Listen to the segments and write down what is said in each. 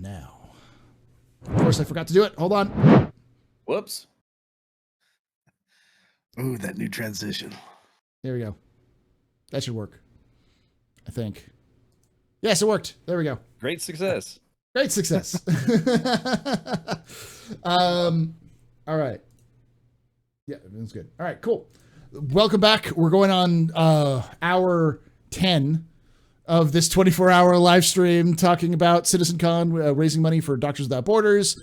now. Of course, I forgot to do it. Hold on. Whoops. Ooh, that new transition. There we go. That should work, I think. Yes, it worked. There we go. Great success. Great success. All right. Yeah, that's good. All right, cool. Welcome back. We're going on hour 10 of this 24-hour live stream talking about CitizenCon, raising money for Doctors Without Borders.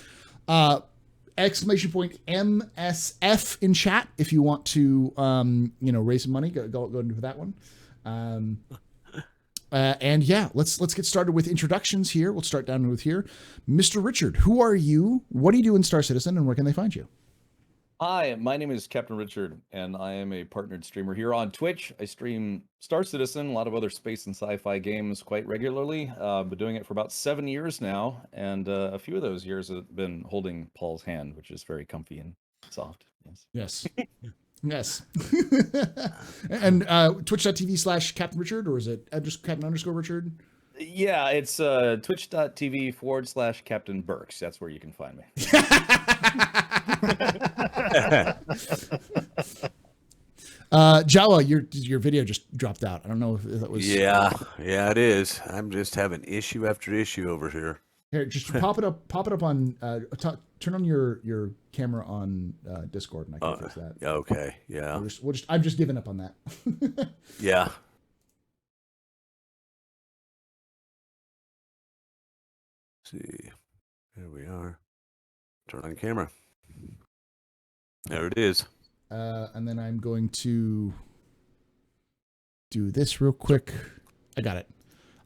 Exclamation point MSF in chat if you want to, raise some money. Go into that one. And yeah, let's get started with introductions here. We'll start down with here. Mr. Richard, who are you? What do you do in Star Citizen, and where can they find you? Hi, my name is Captain Richard, and I am a partnered streamer here on Twitch. I stream Star Citizen, a lot of other space and sci-fi games quite regularly. Been doing it for about 7 years now, and a few of those years have been holding Paul's hand, which is very comfy and soft. Yes. Yes. And twitch.tv/Captain Richard, or is it just Captain_Richard? Yeah, it's twitch.tv/Captain Burks. That's where you can find me. Jawa, your video just dropped out. I don't know if that was. Yeah, it is. I'm just having issue after issue over here. Here, just pop it up on. Turn on your camera on Discord, and I can fix that. Okay, yeah. I'm just giving up on that. Yeah. Let's see, there we are. Turn on camera. There it is. And then I'm going to do this real quick. I got it.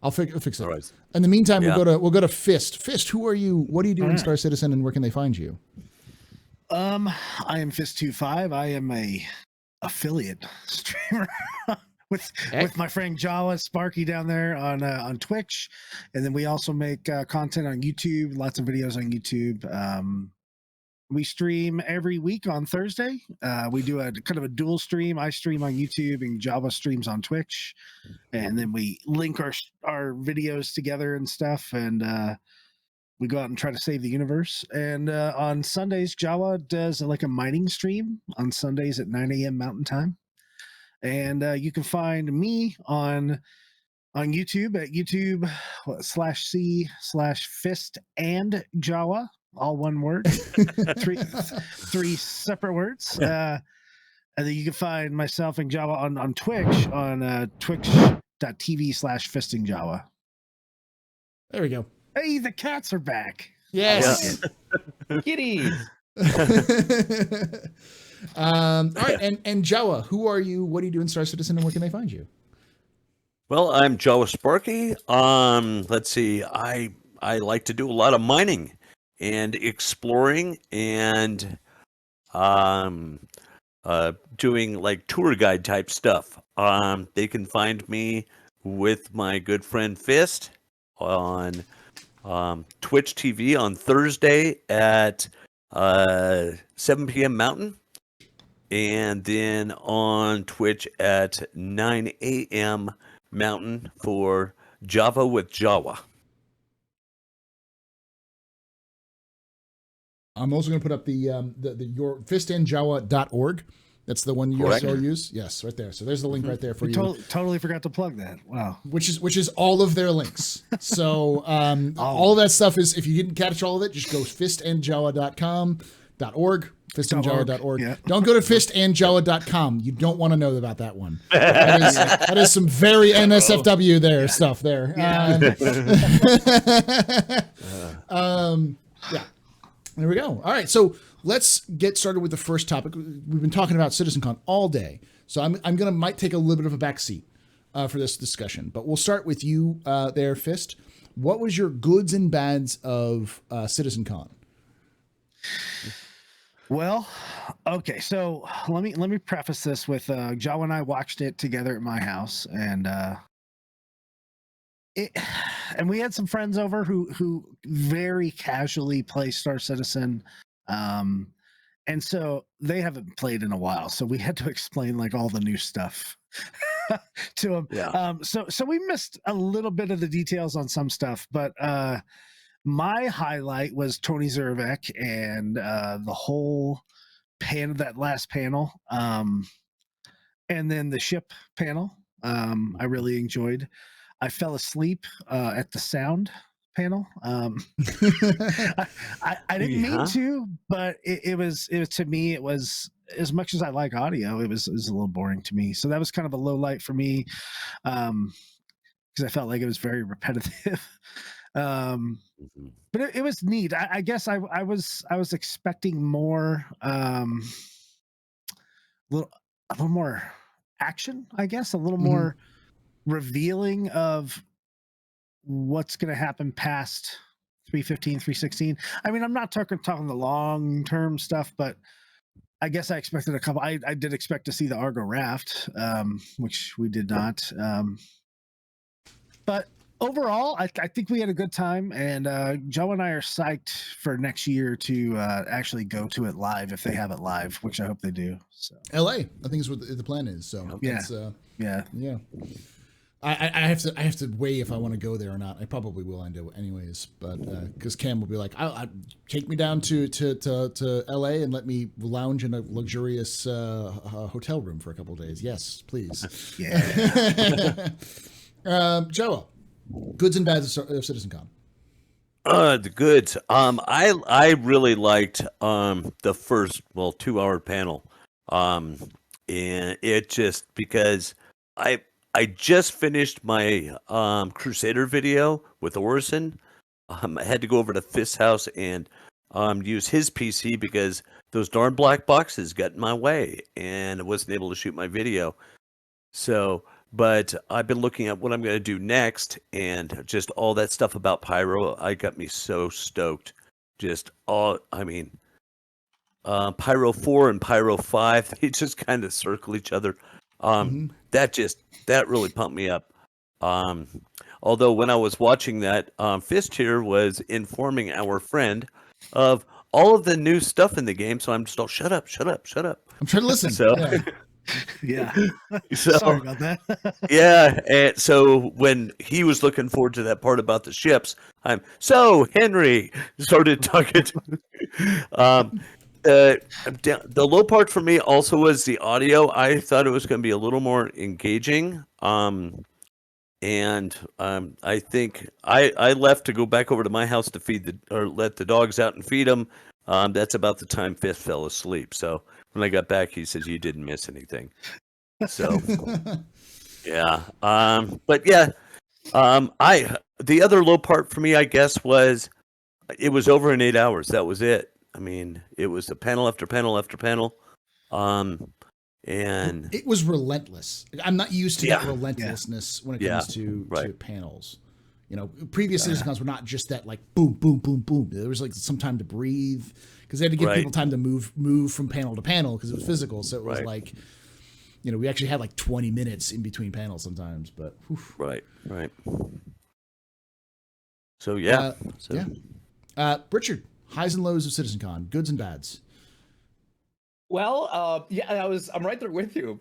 I'll fix it. All right. In the meantime, we'll go to Fist. Fist, who are you? What do you do in Star Citizen, and where can they find you? I am Fist25. I am a affiliate streamer with my friend Jawa Sparky down there on Twitch, and then we also make content on YouTube. Lots of videos on YouTube. We stream every week on Thursday. We do a kind of a dual stream. I stream on YouTube and Java streams on Twitch. And then we link our videos together and stuff. And we go out and try to save the universe. And on Sundays, Java does like a mining stream on Sundays at 9 a.m. Mountain Time. And you can find me on YouTube at YouTube/C/Fist and Jawa. All one word, three separate words. And then you can find myself and Java on Twitch on twitch.tv/fistingjawa. There we go. Hey, the cats are back. Yes. Kitties. All right, and Jawa, who are you? What do you do in Star Citizen, and where can they find you? Well, I'm Jawa Sparky. Let's see. I like to do a lot of mining and exploring and doing like tour guide type stuff. They can find me with my good friend Fist on Twitch TV on Thursday at 7 p.m. Mountain, and then on Twitch at 9 a.m. Mountain for Java with Jawa. I'm also going to put up the your fistandjawa.org. That's the one you also use. Yes, right there. So there's the link right there for you. Totally forgot to plug that. Wow. Which is all of their links. So all of that stuff is, if you didn't catch all of it, just go fistandjawa.org, fistandjawa.org. Yeah. Don't go to fistandjawa.com. You don't want to know about that one. That is some very NSFW there stuff there. Yeah. Yeah. There we go. All right, so let's get started with the first topic. We've been talking about CitizenCon all day, so might take a little bit of a back seat for this discussion. But we'll start with you there, Fist. What was your goods and bads of CitizenCon? Well, okay, so let me preface this with Jawa and I watched it together at my house, and we had some friends over who very casually play Star Citizen, and so they haven't played in a while, so we had to explain like all the new stuff to them. Yeah. So we missed a little bit of the details on some stuff, but my highlight was Tony Zervek and the whole that last panel, and then the ship panel. I really enjoyed. I fell asleep at the sound panel. I didn't mean to, but it was to me, it was, as much as I like audio, it was a little boring to me. So that was kind of a low light for me, because I felt like it was very repetitive. But it was neat. I guess I was expecting more, a little more action, I guess, a little more revealing of what's going to happen past 315, 316. I mean, I'm not talking the long-term stuff, but I guess I expected a couple. I did expect to see the Argo raft, which we did not. But overall, I think we had a good time, and Joe and I are psyched for next year to actually go to it live if they have it live, which I hope they do. So LA, I think is what the plan is. So yeah, yeah. I have to weigh if I want to go there or not. I probably will end it anyways, but because Cam will be like, I'll take me down to LA and let me lounge in a luxurious hotel room for a couple of days. Yes, please. Yeah. Joa, goods and bads of CitizenCon. The goods. I really liked the first 2-hour panel. And it just because I just finished my Crusader video with Orison. I had to go over to Fist's house and use his PC because those darn black boxes got in my way and I wasn't able to shoot my video. So, but I've been looking at what I'm going to do next, and just all that stuff about Pyro, I got me so stoked. Just all, I mean, Pyro 4 and Pyro 5, they just kind of circle each other. That really pumped me up. Although when I was watching that, Fist here was informing our friend of all of the new stuff in the game, so I'm just all, shut up. I'm trying to listen. So, Yeah. So, Sorry about that. yeah, and so when he was looking forward to that part about the ships, Henry started talking to the low part for me also was the audio. I thought it was going to be a little more engaging. And I think I left to go back over to my house to let the dogs out and feed them. That's about the time Fist fell asleep. So when I got back, he says, "You didn't miss anything." So yeah. But yeah, the other low part for me, I guess, was it was over in 8 hours. That was it. I mean, it was a panel after panel after panel. And it was relentless. I'm not used to that relentlessness when it comes to panels. You know, previous CitizenCons were not just that like boom, boom, boom, boom. There was like some time to breathe because they had to give people time to move from panel to panel because it was physical. So it was like, you know, we actually had like 20 minutes in between panels sometimes. But whew. Right. So yeah. Richard, highs and lows of CitizenCon, goods and bads. Well, I'm right there with you.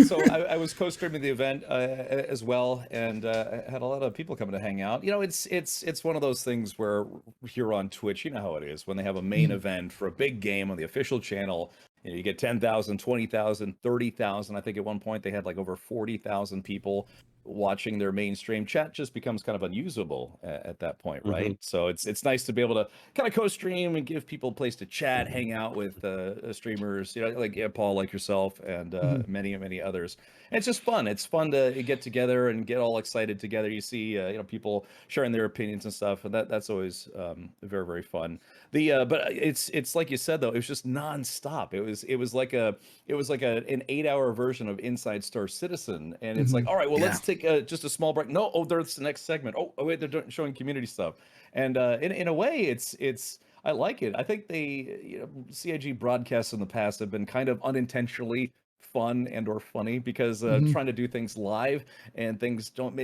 So I was co-streaming the event as well, and had a lot of people coming to hang out. You know, it's one of those things where here on Twitch, you know how it is when they have a main event for a big game on the official channel. You know, you get 10,000, 20,000, 30,000. I think at one point they had like over 40,000 people watching their mainstream. Chat just becomes kind of unusable at that point, right? So it's nice to be able to kind of co-stream and give people a place to chat, hang out with streamers, you know, like Paul, like yourself, and many others. And it's just fun. It's fun to get together and get all excited together. You see, you know, people sharing their opinions and stuff, and that's always very fun. But it's like you said though, it was just nonstop. It was like an 8-hour version of Inside Star Citizen, and it's like, all right, well, let's take just a small break. No, there's the next segment. Oh wait, they're showing community stuff, and in a way, it's I like it. I think CIG broadcasts in the past have been kind of unintentionally fun and or funny because trying to do things live and things don't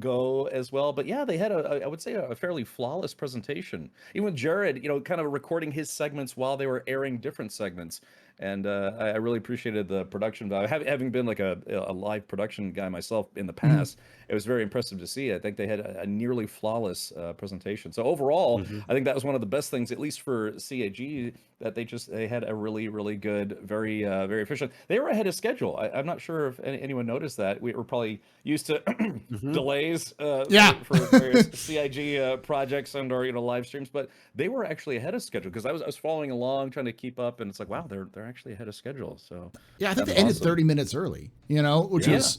go as well. But yeah, they had I would say a fairly flawless presentation. Even with Jared, you know, kind of recording his segments while they were airing different segments. And I really appreciated the production value. Having been like a live production guy myself in the past, it was very impressive to see. I think they had a nearly flawless presentation. So overall, Mhm. I think that was one of the best things, at least for CAG, that they had a really good, very efficient. They were ahead of schedule. I'm not sure if anyone noticed that. We were probably used to Mhm. delays Yeah. for various CIG projects and or live streams, but they were actually ahead of schedule because I was following along trying to keep up, and it's like, wow, they're actually ahead of schedule. So Yeah, I think that's they ended awesome. 30 minutes early, which Yeah. is,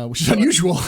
which is unusual.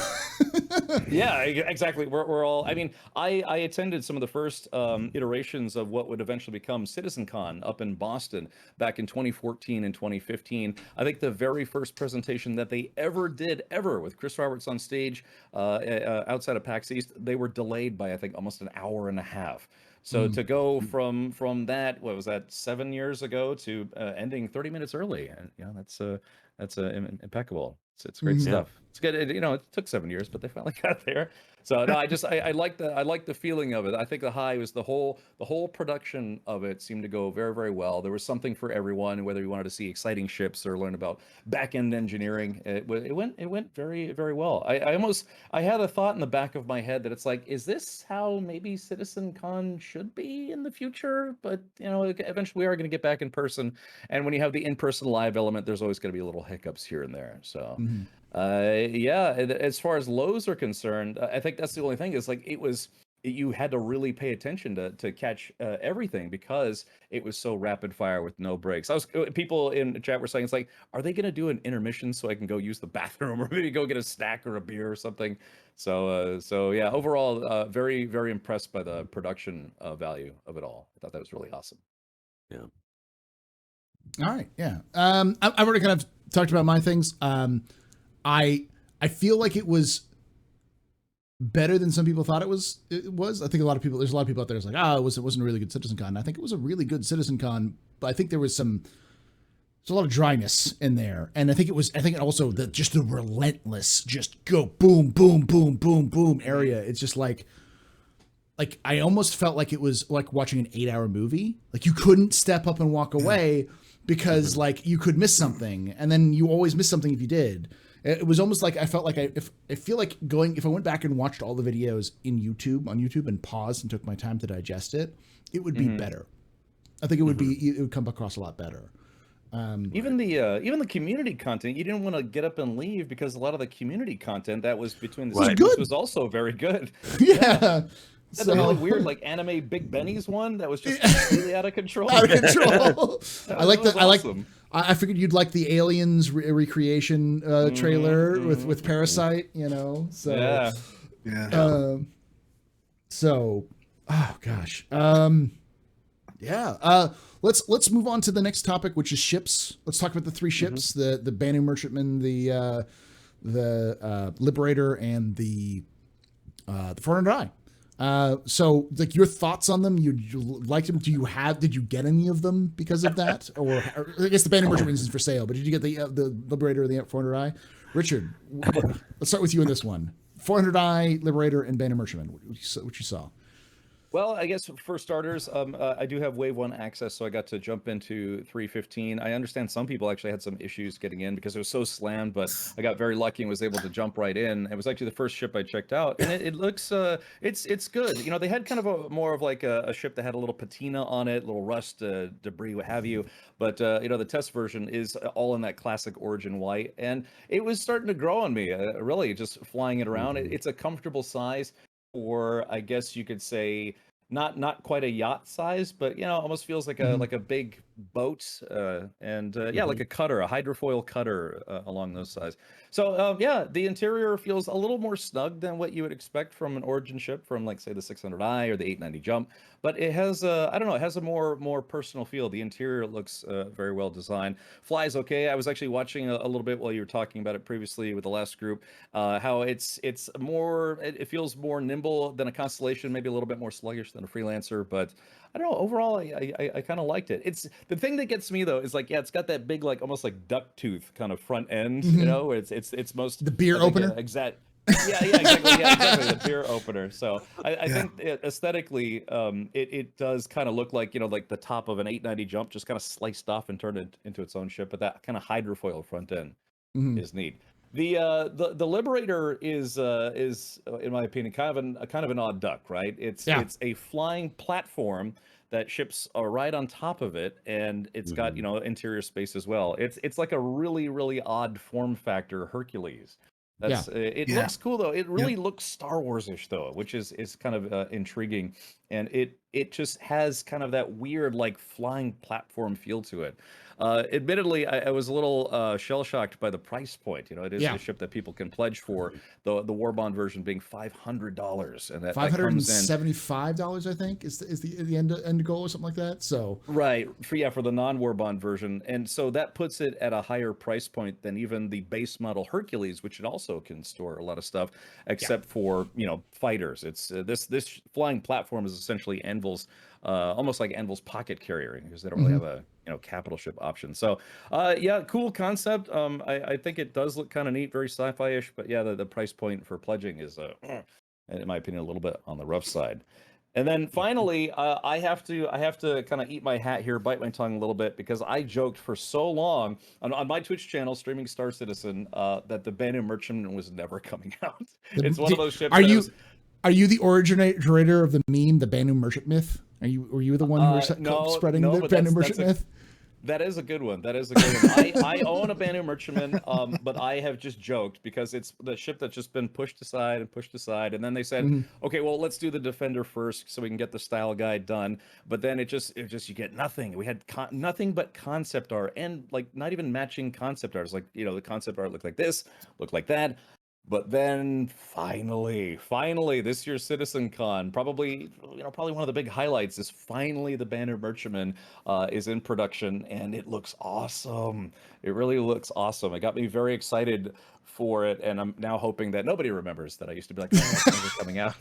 Yeah, exactly. We're all. I mean, I attended some of the first iterations of what would eventually become CitizenCon up in Boston back in 2014 and 2015. I think the very first presentation that they ever did, ever, with Chris Roberts on stage outside of PAX East, they were delayed by I think almost an hour and a half. So to go from that, what was that, 7 years ago, to ending 30 minutes early, and that's impeccable. It's great Mhm. Yeah. stuff. It's good. It took 7 years, but they finally got there. So no, I like the feeling of it. I think the high was the whole production of it seemed to go very well. There was something for everyone, whether you wanted to see exciting ships or learn about back end engineering. It went very well. I had a thought in the back of my head that it's like, is this how maybe CitizenCon should be in the future? But eventually we are going to get back in person, and when you have the in-person live element, there's always going to be little hiccups here and there. So Mhm. yeah, as far as lows are concerned, I think that's the only thing is like you had to really pay attention to catch everything because it was so rapid fire with no breaks. People in the chat were saying, it's like, are they going to do an intermission so I can go use the bathroom or maybe go get a snack or a beer or something? So yeah, overall, very impressed by the production value of it all. I thought that was really awesome. Yeah. All right. Yeah. I've already kind of talked about my things. I feel like it was better than some people thought it was. I think there's a lot of people out there who's like, it wasn't a really good CitizenCon. I think it was a really good CitizenCon, but I think there's a lot of dryness in there, and I think also the relentless, just go boom boom boom boom boom area. It's just like I almost felt like it was like watching an 8-hour movie. Like you couldn't step up and walk away because like you could miss something, and then you always miss something if you did. It was almost like I felt like if I went back and watched all the videos on YouTube and paused and took my time to digest it, it would be better. I think it would come across a lot better. Even the community content, you didn't want to get up and leave because a lot of the community content that was between the Right. segments good. was also very good. Yeah. That's a really weird, like, anime Big Benny's one that was just completely out of control. Out of control. Awesome. I figured you'd like the Aliens recreation trailer with Parasite, So Yeah. Yeah. So, oh gosh, yeah. Let's move on to the next topic, which is ships. Let's talk about the three ships: the Banu Merchantman, the Liberator, and the 400 Eye. So like your thoughts on them, you liked them. Did you get any of them because of that? or I guess the Banu Merchantman is for sale, but did you get the Liberator or the 400 Eye? Richard, let's start with you on this one. 400 Eye, Liberator, and Banu Merchantman. What you saw? Well, I guess for starters, I do have Wave 1 access, so I got to jump into 315. I understand some people actually had some issues getting in because it was so slammed, but I got very lucky and was able to jump right in. It was actually the first ship I checked out, and it looks, it's good. They had kind of more of like a ship that had a little patina on it, little rust, debris, what have you. But, the test version is all in that classic origin white, and it was starting to grow on me, really, just flying it around. It's a comfortable size. Or I guess you could say not quite a yacht size, but almost feels like a big boat, and like a cutter, a hydrofoil cutter along those size. So yeah, the interior feels a little more snug than what you would expect from an origin ship from, like, say, the 600i or the 890 jump, but it has I don't know, it has a more personal feel. The interior looks very well designed. Flies okay. I was actually watching a little bit while you were talking about it previously with the last group, how it feels more nimble than a Constellation, maybe a little bit more sluggish than a Freelancer, but I don't know. Overall, I kind of liked it. It's the thing that gets me though is like, yeah, it's got that big, like, almost like duck tooth kind of front end, where it's most The beer opener? exact. Yeah, exactly. Yeah, exactly. The beer opener. So I think aesthetically, it does kind of look like, like the top of an 890 jump just kind of sliced off and turned it into its own ship. But that kind of hydrofoil front end is neat. The Liberator is in my opinion kind of an odd duck, right? It's a flying platform that ships right on top of it, and it's got interior space as well. It's like a really odd form factor Hercules. That's it looks cool though. It really looks Star Wars-ish though, which is kind of intriguing, and it just has kind of that weird like flying platform feel to it. Admittedly, I was a little shell shocked by the price point. It is a ship that people can pledge for. The war bond version being $500, and that comes in $575, I think, is the end goal or something like that. So right for the non-war bond version, and so that puts it at a higher price point than even the base model Hercules, which it also can store a lot of stuff, except for fighters. It's this flying platform is essentially Anvil's. Almost like Anvil's pocket carrier, because they don't really have a capital ship option. So cool concept. I think it does look kind of neat, very sci-fi-ish, but the price point for pledging is in my opinion a little bit on the rough side. And then finally, I have to kind of eat my hat here, bite my tongue a little bit, because I joked for so long on my Twitch channel, streaming Star Citizen, that the Banu Merchantman was never coming out. It's one of those ships. Are you the originator of the meme, the Banu Merchant myth? Were you the one who was spreading the Banu Merchant myth? That is a good one. I own a Banu Merchantman, but I have just joked because it's the ship that's just been pushed aside, and then they said, okay, well, let's do the Defender first so we can get the style guide done. But then it just you get nothing. We had nothing but concept art, and like not even matching concept art. It's like the concept art looked like this, looked like that. But then finally, this year's CitizenCon, probably one of the big highlights is finally the Banu Merchantman is in production, and it looks awesome. It really looks awesome. It got me very excited for it, and I'm now hoping that nobody remembers that I used to be like, oh, that's never coming out.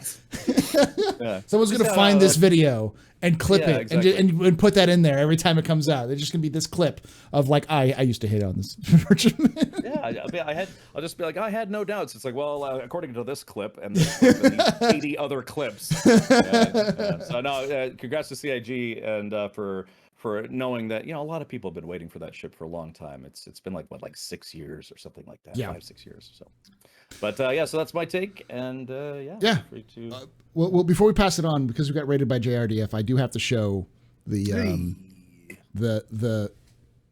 Someone's gonna find this video and clip it, exactly. and put that in there every time it comes out. There's just gonna be this clip of like, I used to hit on this. I'll just be like, I had no doubts. It's like, well, according to this clip and this clip and these 80 other clips. So no, congrats to CIG and for knowing that a lot of people have been waiting for that ship for a long time. It's been like 6 years or something like that. 5-6 years. So, but so that's my take, and free to... Well, before we pass it on, because we got rated by JRDF, I do have to show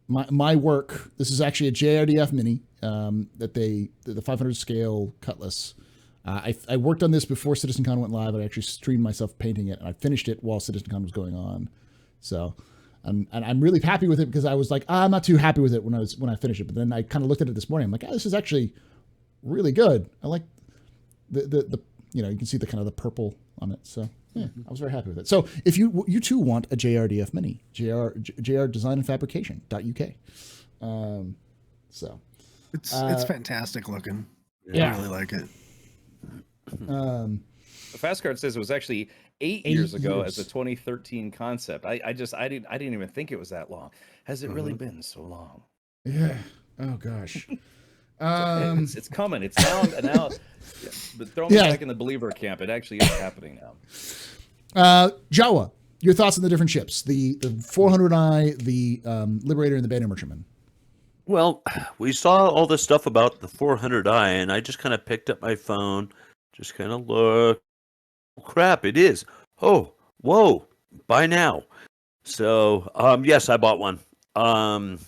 my work. This is actually a JRDF mini that the 500 scale Cutlass. I worked on this before CitizenCon went live. I actually streamed myself painting it, and I finished it while CitizenCon was going on. So, and I'm really happy with it, because I was like, I'm not too happy with it when I finished it. But then I kind of looked at it this morning. I'm like, this is actually really good. I like the you can see the kind of the purple on it. So I was very happy with it. So if you too want a JRDF mini, JR Design and Fabrication.uk. So it's fantastic looking. Yeah. I really like it. The Fast Card says it was actually 8 years ago as a 2013 concept. I didn't even think it was that long. Has it really been so long? Yeah. Oh gosh. It's coming. It's now. But throw me back in the believer camp. It actually is happening now. Jawa, your thoughts on the different ships, the 400i, the Liberator, and the Banu Merchantman. Well, we saw all this stuff about the 400i, and I just kind of picked up my phone, just kind of looked. Oh, crap, it is. Oh, whoa, buy now. So, yes, I bought one. And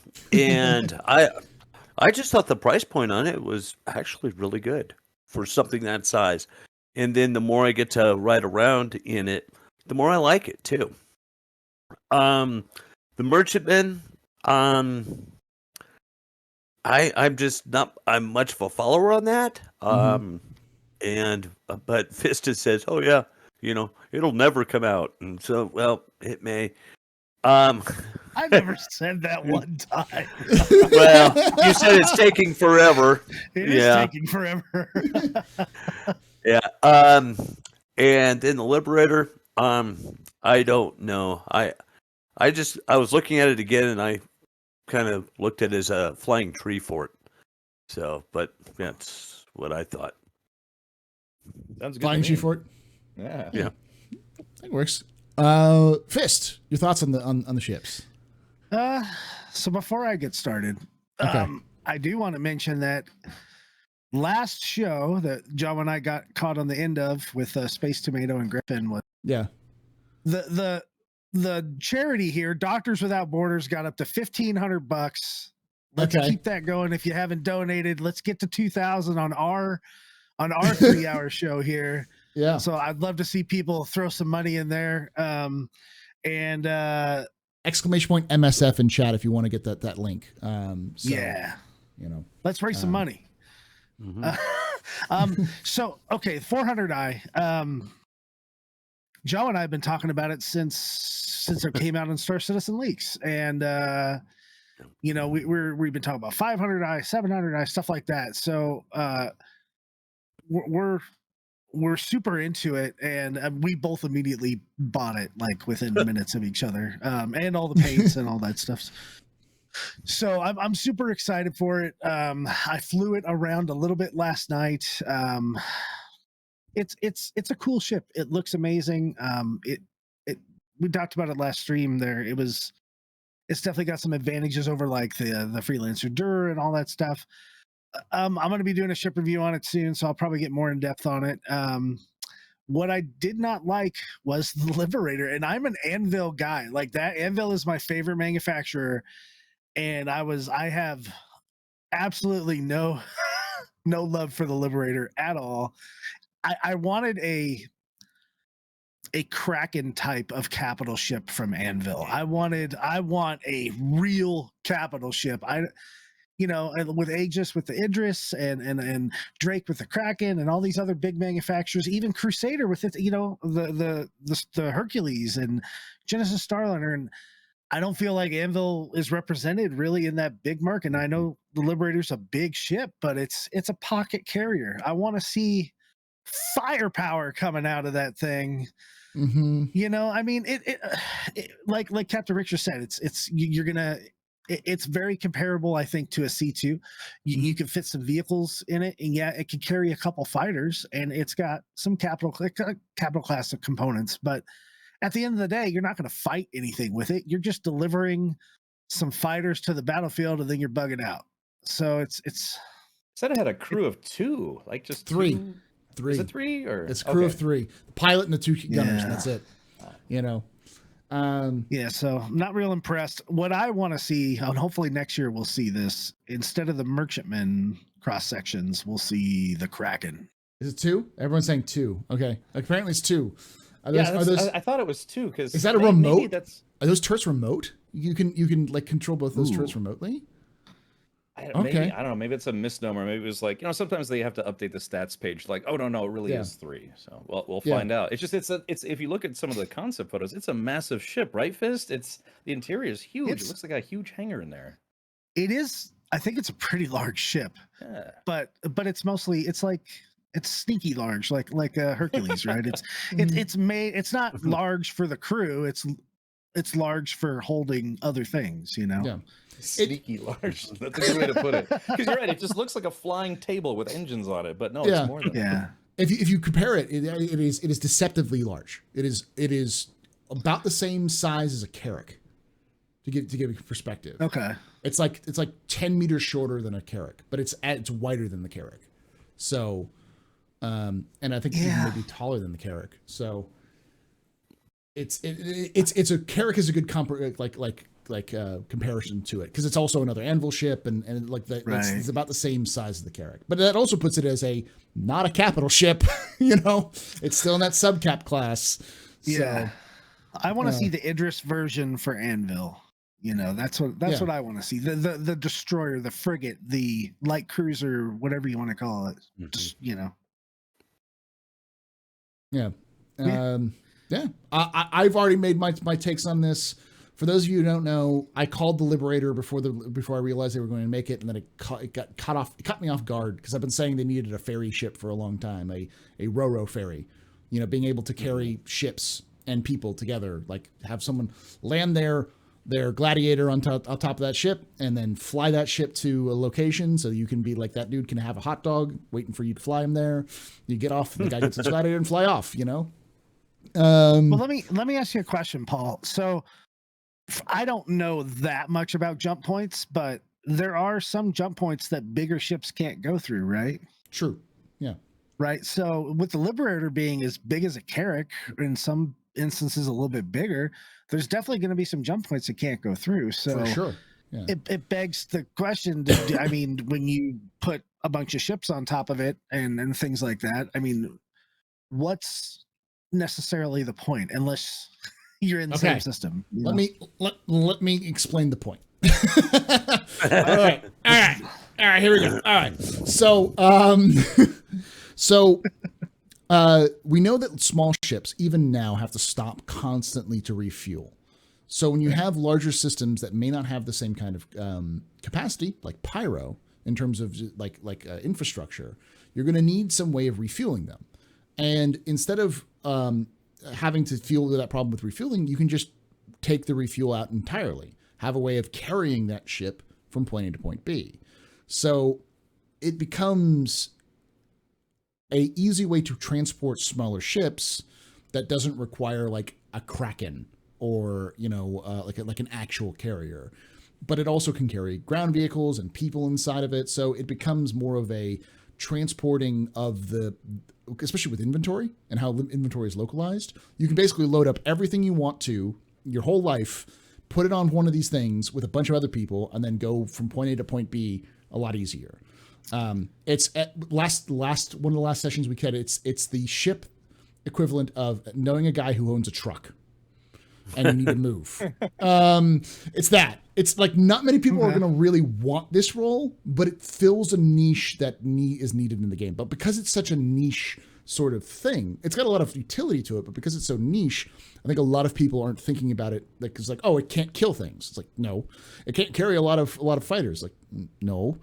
I just thought the price point on it was actually really good for something that size. And then the more I get to ride around in it, the more I like it too. The Merchantman, I'm just not. I'm much of a follower on that. But Vista says, "Oh yeah, it'll never come out," and so well, it may. I never said that one time. Well, you said it's taking forever. It is taking forever. Yeah. And in the Liberator, I don't know. I was looking at it again, and I kind of looked at it as a flying tree fort. So, but that's what I thought. Sounds good. Flying tree fort. Yeah. Yeah. That works. Fist, your thoughts on the ships? So before I get started, Okay. I do want to mention that last show that Joe and I got caught on the end of with Space Tomato and Griffin was Yeah. the charity here, Doctors Without Borders, got up to $1,500. Let's Okay. keep that going. If you haven't donated, let's get to 2,000 on our 3-hour show here. Yeah. So I'd love to see people throw some money in there. Exclamation point MSF in chat if you want to get that link. So, yeah, you know, let's raise some money. So okay, 400i. Joe and I have been talking about it since it came out in Star Citizen Leaks, and you know, we've been talking about 500i, 700i, stuff like that. So we're super into it, and we both immediately bought it like within minutes of each other, and all the paints and all that stuff. So I'm super excited for it. I flew it around a little bit last night. It's a cool ship. It looks amazing. We talked about it last stream there. It's definitely got some advantages over like the Freelancer Dur and all that stuff. I'm going to be doing a ship review on it soon, so I'll probably get more in depth on it. What I did not like was the Liberator, and I'm an Anvil guy. Like that, Anvil is my favorite manufacturer, and I have absolutely no love for the Liberator at all. I wanted a Kraken type of capital ship from Anvil. I want a real capital ship. With Aegis with the Idris and Drake with the Kraken and all these other big manufacturers, even Crusader with it, the Hercules and Genesis Starliner, and I don't feel like Anvil is represented really in that big market. And I know the Liberator's a big ship, but it's a pocket carrier. I want to see firepower coming out of that thing. I mean, it like Captain Richard said, it's very comparable, I think, to a C2. You can fit some vehicles in it, and yeah, it can carry a couple fighters, and it's got some capital class of components. But at the end of the day, you're not going to fight anything with it. You're just delivering some fighters to the battlefield, and then you're bugging out. So it's. Said it had a crew of 2, like just 3. 2? 3. Is it 3 or it's a crew of 3? The pilot and the 2 gunners. Yeah. That's it. Yeah, so I'm not real impressed. What I want to see, and hopefully next year we'll see this, instead of the merchantman cross sections, we'll see the Kraken. Is it 2? Everyone's saying 2. Okay, apparently it's 2. I thought it was 2 because is that a remote? Are those turrets remote? You can like control both those turrets remotely. Maybe, I don't know. Maybe it's a misnomer. Maybe it was like, sometimes they have to update the stats page. Like, oh no, it really is 3. So we'll find out. It's just it's if you look at some of the concept photos, it's a massive ship, right, Fist? The interior is huge. It looks like a huge hangar in there. It is. I think it's a pretty large ship. Yeah. But it's mostly it's sneaky large, like Hercules, right? It's not large for the crew. It's large for holding other things, Yeah. Sneaky large. That's a good way to put it. Because you're right. It just looks like a flying table with engines on it, but no, it's more than that. If you compare it, it is deceptively large. It is about the same size as a Carrack. To give you perspective. Okay. It's like 10 meters shorter than a Carrack, but it's wider than the Carrack. So, and I think even maybe taller than the Carrack. So, it's a Carrack is a good comparison to it because it's also another Anvil ship and like that. Right. It's about the same size as the Carrack, but that also puts it as not a capital ship. It's still in that subcap class. Yeah, so, I want to see the Idris version for Anvil. That's what I want to see. The destroyer, the frigate, the light cruiser, whatever you want to call it. Yeah. I've already made my takes on this. For those of you who don't know, I called the Liberator before I realized they were going to make it, and then it cut me off guard because I've been saying they needed a ferry ship for a long time, a Ro-Ro ferry, being able to carry ships and people together, like have someone land their gladiator on top of that ship and then fly that ship to a location so you can be like that dude can have a hot dog waiting for you to fly him there. You get off, the guy gets his gladiator and fly off. Well, let me ask you a question, Paul. So I don't know that much about jump points, but there are some jump points that bigger ships can't go through, right? True. Yeah. Right. So with the Liberator being as big as a Carrack, in some instances a little bit bigger, there's definitely going to be some jump points that can't go through. So For sure. Yeah. it begs the question, I mean, when you put a bunch of ships on top of it and things like that, I mean, what's necessarily the point unless you're in the same system? Let me explain the point. All right. Here we go. All right. So, we know that small ships, even now, have to stop constantly to refuel. So when you have larger systems that may not have the same kind of capacity, like Pyro, in terms of infrastructure, you're going to need some way of refueling them. And instead of having to deal with that problem with refueling, you can just take the refuel out entirely. Have a way of carrying that ship from point A to point B. So it becomes a easy way to transport smaller ships that doesn't require like a Kraken or, like an actual carrier. But it also can carry ground vehicles and people inside of it. So it becomes more of a transporting of especially with inventory and how inventory is localized. You can basically load up everything you want to your whole life, put it on one of these things with a bunch of other people, and then go from point A to point B a lot easier. It's at one of the last sessions we had. It's the ship equivalent of knowing a guy who owns a truck and you need to move. It's that. It's like not many people are going to really want this role, but it fills a niche that is needed in the game. But because it's such a niche sort of thing, it's got a lot of utility to it. But because it's so niche, I think a lot of people aren't thinking about it. Like it's like, oh, it can't kill things. It's like, no, it can't carry a lot of fighters. Like, no,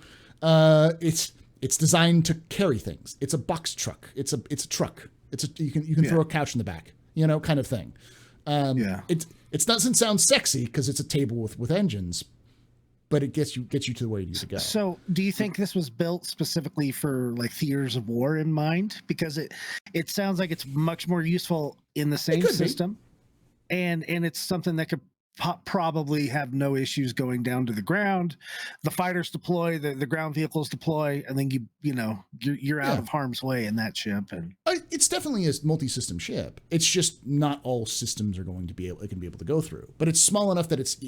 it's designed to carry things. It's a box truck. It's a truck. You can throw a couch in the back, kind of thing. It doesn't sound sexy because it's a table with engines, but it gets you to where you need to go. So do you think this was built specifically for like theaters of war in mind? Because it sounds like it's much more useful in the same system, and it's something that could probably have no issues going down to the ground. The fighters deploy, the ground vehicles deploy, and then you're out of harm's way in that ship. And it's definitely a multi-system ship. It's just not all systems are going to be able to go through. But it's small enough that it's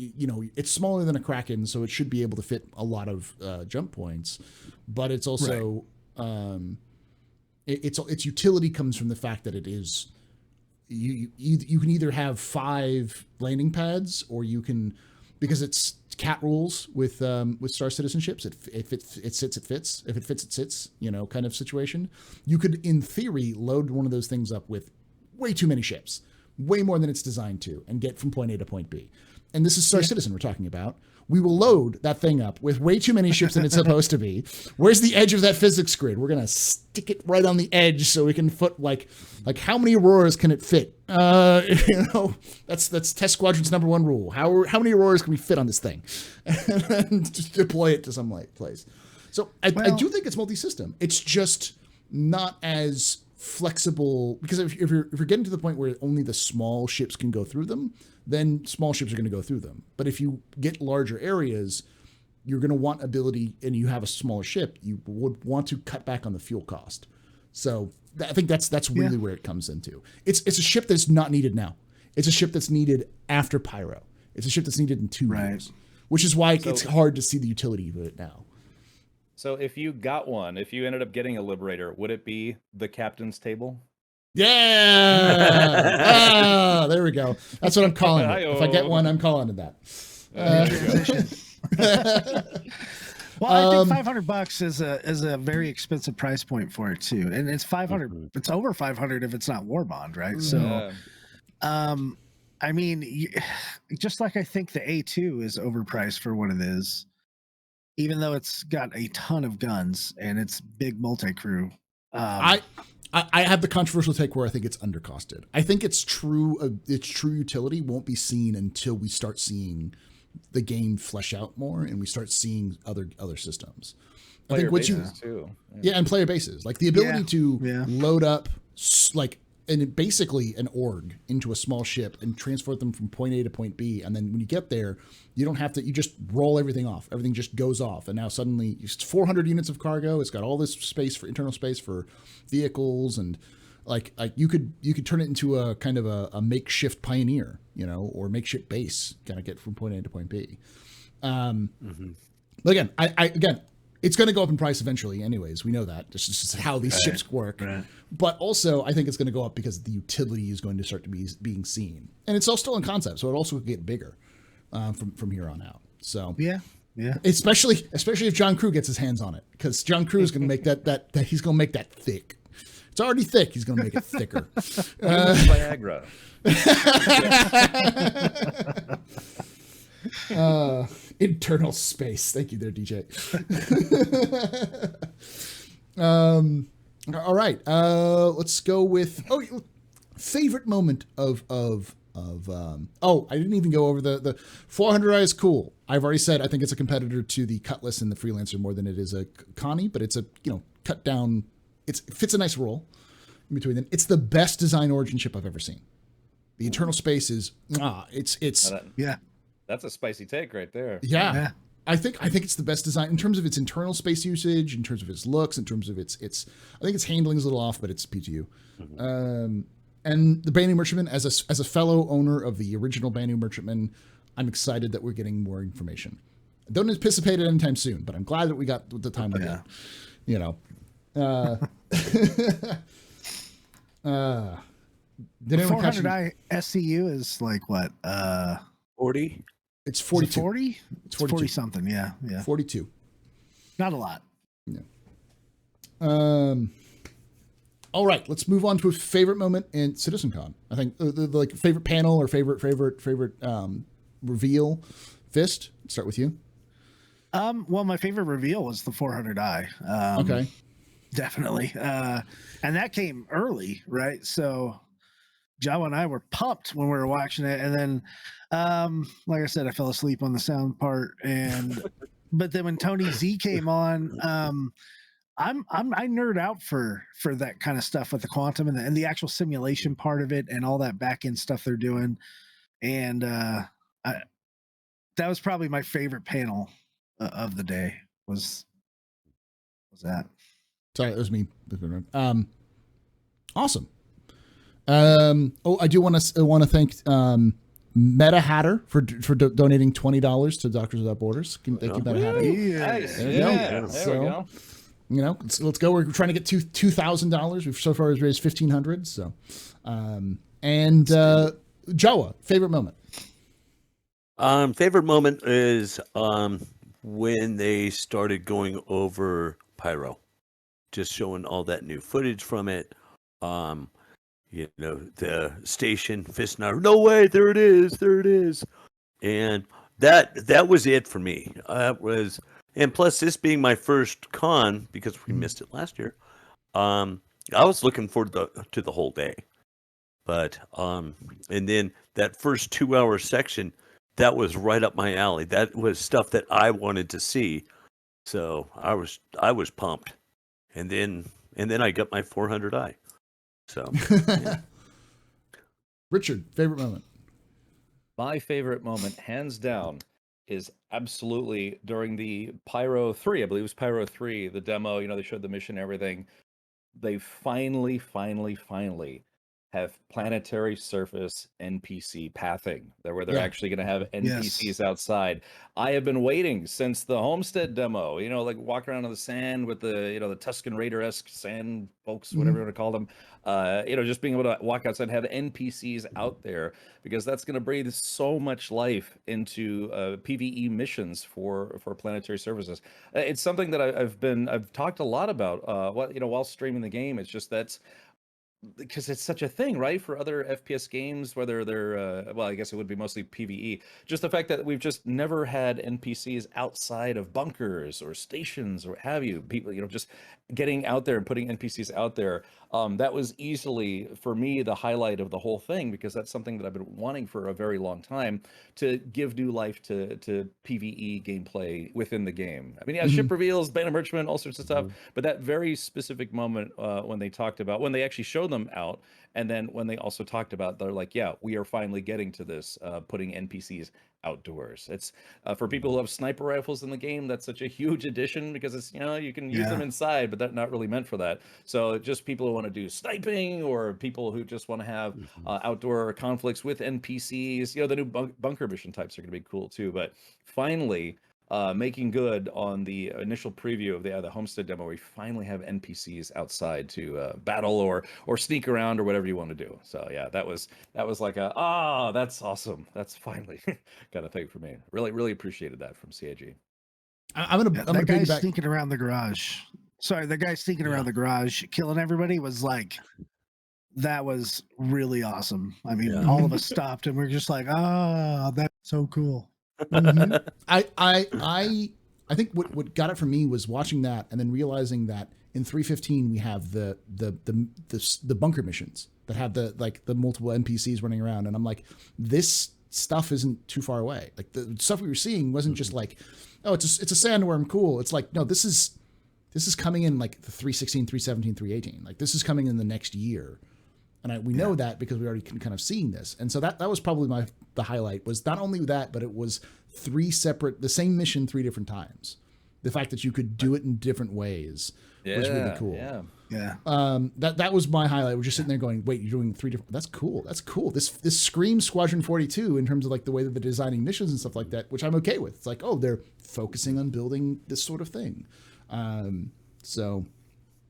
smaller than a Kraken, so it should be able to fit a lot of jump points. But it's also its utility comes from the fact that it is. You can either have 5 landing pads, or you can, because it's cat rules with Star Citizen ships. If it sits, it fits. If it fits, it sits. Kind of situation. You could, in theory, load one of those things up with way too many ships, way more than it's designed to, and get from point A to point B. And this is Star Citizen we're talking about. We will load that thing up with way too many ships than it's supposed to be. Where's the edge of that physics grid? We're gonna stick it right on the edge so we can put like how many Auroras can it fit? That's Test Squadron's #1 rule. How many Auroras can we fit on this thing? And just deploy it to some place. So I do think it's multi-system. It's just not as flexible, because if you're getting to the point where only the small ships can go through them, then small ships are going to go through them. But if you get larger areas, you're going to want ability, and you have a smaller ship, you would want to cut back on the fuel cost. So I think that's really where it comes into. It's a ship that's not needed now. It's a ship that's needed after Pyro. It's a ship that's needed in 2 years, which is why it's hard to see the utility of it now. So if you ended up getting a Liberator, would it be the captain's table? Yeah. There we go. That's what I'm calling it. If I get one, I'm calling it that. Well, I think $500 is a very expensive price point for it too, and it's 500. It's over 500 if it's not War Bond, right? So, I mean, just like I think the A2 is overpriced for what it is, even though it's got a ton of guns and it's big multi-crew. I have the controversial take where I think it's undercosted. I think its true utility won't be seen until we start seeing the game flesh out more and we start seeing other systems. Player bases too. And player bases, like the ability to load up like basically an org into a small ship and transport them from point A to point B. And then when you get there, you don't have to, you just roll everything off. Everything just goes off. And now suddenly it's 400 units of cargo. It's got all this space for internal space for vehicles. And like you could turn it into a kind of a makeshift Pioneer, or makeshift base, kind of get from point A to point B. But again, again, it's going to go up in price eventually anyways. We know that. This is just how these ships work. Right. But also, I think it's going to go up because the utility is going to start to be being seen. And it's all still in concept, so it also could get bigger from here on out. So yeah. Especially if John Crew gets his hands on it, because John Crew is going to make that he's going to make that thick. It's already thick. He's going to make it thicker. Viagra. Internal space. Thank you there, DJ. All right. Let's go with favorite moment of I didn't even go over the 400i is cool. I've already said I think it's a competitor to the Cutlass and the Freelancer more than it is a Connie, but it's a cut down. It fits a nice role in between them. It's the best design origin ship I've ever seen. The internal space is it's yeah. That's a spicy take right there. Yeah. I think it's the best design in terms of its internal space usage, in terms of its looks, in terms of its I think its handling is a little off, but it's PTU. And the Banu Merchantman, as a fellow owner of the original Banu Merchantman, I'm excited that we're getting more information. I don't anticipate it anytime soon, but I'm glad that we got the time we got. The 400i SCU is like what? 40? It's 42. 40? It's 40 something. Yeah. 42. Not a lot. Yeah. All right, let's move on to a favorite moment in CitizenCon. I think the like favorite panel or favorite reveal. Fist, start with you. Well, my favorite reveal was the 400i. Okay. Definitely. And that came early, right? So Jawa and I were pumped when we were watching it, and then like I said, I fell asleep on the sound part, but then when Tony Z came on, I nerd out for that kind of stuff with the quantum and the actual simulation part of it and all that back end stuff they're doing, and that was probably my favorite panel of the day. Was that? Sorry, it was me. Awesome. I do want to thank Meta Hatter for donating $20 to Doctors Without Borders. Thank you, Meta Hatter. Nice. There we go. Let's go. We're trying to get $2,000. We've so far raised $1,500. So, Jawa, favorite moment. Favorite moment is when they started going over Pyro, just showing all that new footage from it. The station, Fist and I, no way, there it is. And that was it for me. And plus this being my first con, because we missed it last year, I was looking forward to the whole day. But, and then that first 2-hour section, that was right up my alley. That was stuff that I wanted to see. So I was pumped. And then I got my 400i. So, yeah. Richard, favorite moment. My favorite moment, hands down, is absolutely during the Pyro 3. I believe it was Pyro 3, the demo. They showed the mission and everything. They finally have planetary surface NPC pathing, where they're actually going to have NPCs outside. I have been waiting since the Homestead demo, like walk around on the sand with the Tusken Raider-esque sand folks, whatever you want to call them, just being able to walk outside and have NPCs out there, because that's going to breathe so much life into PvE missions for planetary services. It's something that I've talked a lot about while streaming the game. It's just because it's such a thing, right? For other FPS games, whether they're, I guess it would be mostly PvE. Just the fact that we've just never had NPCs outside of bunkers or stations or what have you. People, just getting out there and putting NPCs out there. That was easily, for me, the highlight of the whole thing, because that's something that I've been wanting for a very long time, to give new life to PvE gameplay within the game. I mean, ship reveals, Banu Merchantman, all sorts of stuff, but that very specific moment when they actually showed them them out. And then when they also talked about, they're like, yeah, we are finally getting to this, putting NPCs outdoors. It's for people who have sniper rifles in the game, that's such a huge addition because it's, you can use them inside, but they're not really meant for that. So just people who want to do sniping, or people who just want to have outdoor conflicts with NPCs, the new bunker mission types are going to be cool too. But finally, making good on the initial preview of the Homestead demo, where we finally have NPCs outside to battle or sneak around or whatever you want to do. So yeah, that was like that's awesome. That's finally kind of thing for me. Really appreciated that from CAG. I'm gonna that guy piggyback. sneaking around the garage. Sorry, the guy sneaking around the garage, killing everybody was like, that was really awesome. I mean, all of us stopped and we're just like, that's so cool. Mm-hmm. I think what got it for me was watching that and then realizing that in 3.15 we have the bunker missions that have the multiple NPCs running around, and I'm like, this stuff isn't too far away. Like the stuff we were seeing wasn't just like, oh, it's a sandworm, cool. It's like, no, this is coming in like the 3.16, 3.17, 3.18. Like this is coming in the next year. And we know that because we already kind of seeing this. And so that was probably the highlight, was not only that, but it was the same mission 3 different times. The fact that you could do it in different ways was really cool. Yeah. That was my highlight. We're just sitting there going, wait, you're doing 3 different, that's cool. This screams Squadron 42 in terms of like the way that they're designing missions and stuff like that, which I'm okay with. It's like, oh, they're focusing on building this sort of thing. So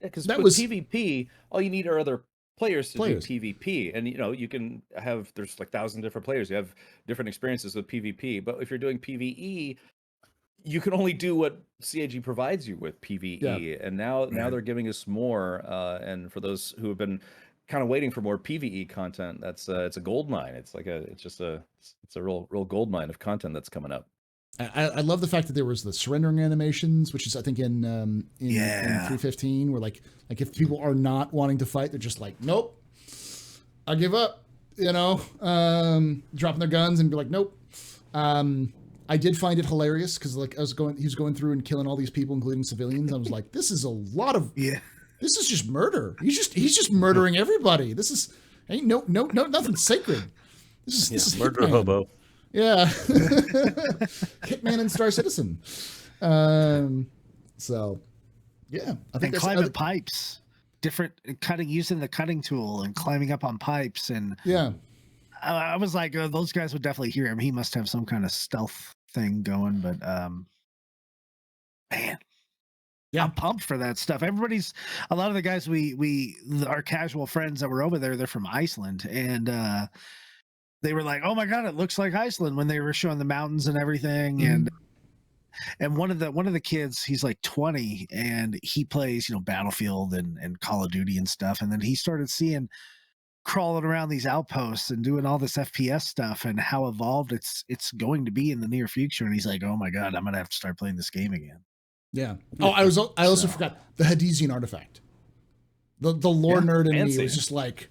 because with PvP, all you need are other players to do PvP, and you can have, there's like 1,000 different players, you have different experiences with PvP. But if you're doing PvE, you can only do what CAG provides you with PvE. And now they're giving us more, and for those who have been kind of waiting for more PvE content, that's it's a gold mine. It's a real gold mine of content that's coming up. I love the fact that there was the surrendering animations, which is I think in 3.15, where like if people are not wanting to fight, they're just like, nope, I give up, dropping their guns and be like, nope. I did find it hilarious because like he was going through and killing all these people, including civilians. I was like, this is a lot of this is just murder. He's just murdering everybody. This is ain't no nothing sacred. This is murder Hitman. hobo. Yeah. Hitman and Star Citizen. So yeah, I think climbing pipes, different using the cutting tool and climbing up on pipes. And I was like, those guys would definitely hear him. He must have some kind of stealth thing going, but man, I'm pumped for that stuff. A lot of the guys our casual friends that were over there, they're from Iceland, and they were like, oh my God, it looks like Iceland, when they were showing the mountains and everything. And one of the kids, he's like 20, and he plays, Battlefield and Call of Duty and stuff. And then he started seeing crawling around these outposts and doing all this FPS stuff and how evolved it's going to be in the near future. And he's like, oh my God, I'm going to have to start playing this game again. Yeah. Oh, I also forgot the Hadesian artifact. The lore nerd in me was just like,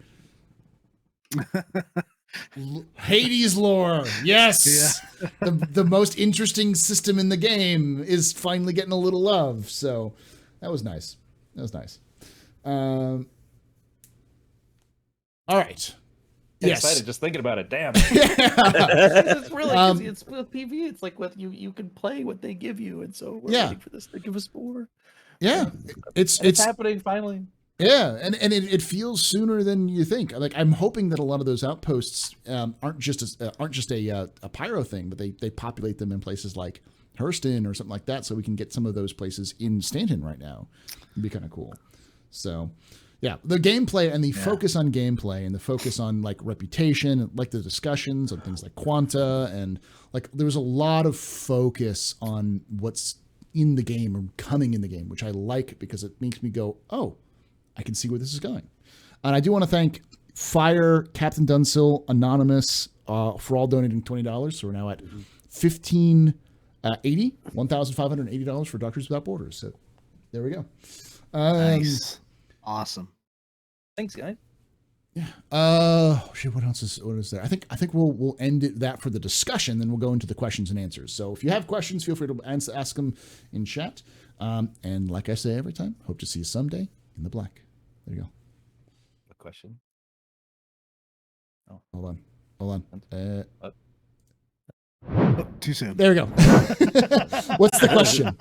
Hades lore. Yes. The most interesting system in the game is finally getting a little love. So that was nice. All right. Yes. Excited just thinking about it. Damn. It's really it's with PvE. It's like what you can play what they give you, and so we're waiting for this to give us more. Yeah, it's happening finally. Yeah, and it feels sooner than you think. Like I'm hoping that a lot of those outposts aren't just a pyro thing, but they populate them in places like Hurston or something like that, so we can get some of those places in Stanton right now. It'd be kind of cool. So, yeah, the gameplay and the focus on gameplay and the focus on like reputation, and like the discussions on things like Quanta, and like there was a lot of focus on what's in the game or coming in the game, which I like because it makes me go, oh, I can see where this is going. And I do want to thank Fire, Captain Dunsill, Anonymous for all donating $20. So we're now at $1,580 for Doctors Without Borders. So there we go. Nice. Awesome. Thanks, guys. Yeah. What else is there? I think we'll end that for the discussion. Then we'll go into the questions and answers. So if you have questions, feel free to ask them in chat. And like I say every time, hope to see you someday in the black. There you go. question. Hold on. Oh, too soon. There we go. What's the question?